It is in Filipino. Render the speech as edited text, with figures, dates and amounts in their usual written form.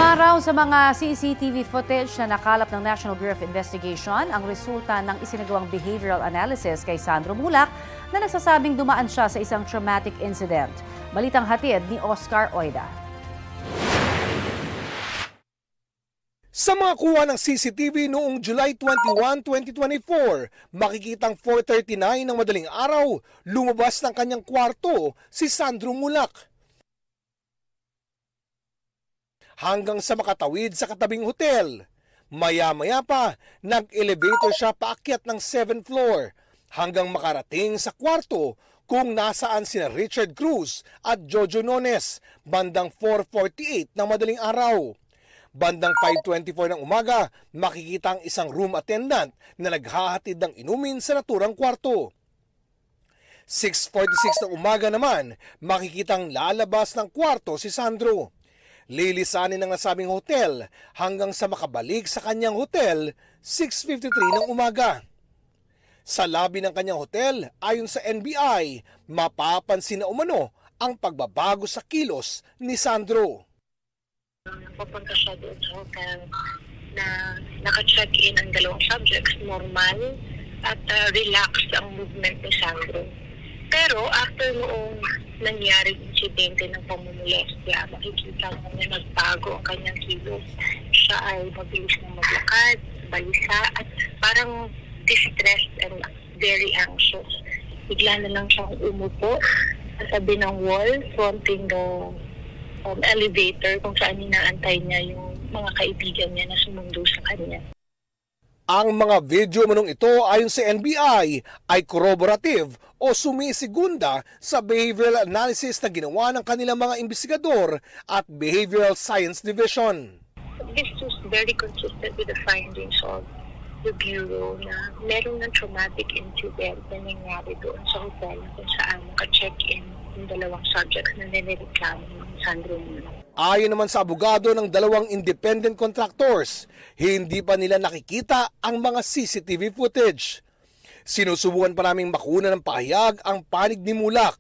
Umaraw sa mga CCTV footage na nakalap ng National Bureau of Investigation ang resulta ng isinagawang behavioral analysis kay Sandro Mulak na nagsasabing dumaan siya sa isang traumatic incident. Balitang hatid ni Oscar Oida. Sa mga kuha ng CCTV noong July 21, 2024, makikitang 4:39 ng madaling araw, lumabas ng kanyang kwarto si Sandro Mulak. Hanggang sa makatawid sa katabing hotel. Maya-maya pa, nag-elevator siya paakyat ng 7th floor hanggang makarating sa kwarto kung nasaan sina Richard Cruz at Jojo Nones bandang 4:48 ng madaling araw. Bandang 5:24 ng umaga, makikita ang isang room attendant na naghahatid ng inumin sa naturang kwarto. 6:46 ng umaga naman, makikitang lalabas ng kwarto si Sandro. Lilisanin ng nasabing hotel hanggang sa makabalik sa kanyang hotel 6:53 ng umaga. Sa lobby ng kanyang hotel, ayon sa NBI, mapapansin na umano ang pagbabago sa kilos ni Sandro. Papunta siya doon sa hotel na naka-check-in ang dalawang subjects, normal at relaxed ang movement ni Sandro. Pero after noong nangyari insidente ng pamumulestya, makikita mo na nagbago ang kanyang kilos. Siya ay mabilis na maglakad, balisa, at parang distressed and very anxious. Bigla na lang siyang umupo sa tabi ng wall, fronting the elevator kung saan inaantay niya yung mga kaibigan niya na sumundo sa kanya. Ang mga video manong ito ayon sa NBI ay corroborative o sumisigunda sa behavioral analysis na ginawa ng kanilang mga investigador at Behavioral Science Division. This was very consistent with the findings of the Bureau na meron ng traumatic incident na nangyari doon sa hotel kung saan naka-check-in yung dalawang subjects na nireklamo ng Sandro Mulak. Ayon naman sa abogado ng dalawang independent contractors, hindi pa nila nakikita ang mga CCTV footage. Sinusubukan pa naming makuna ng pahayag ang panig ni Mulak.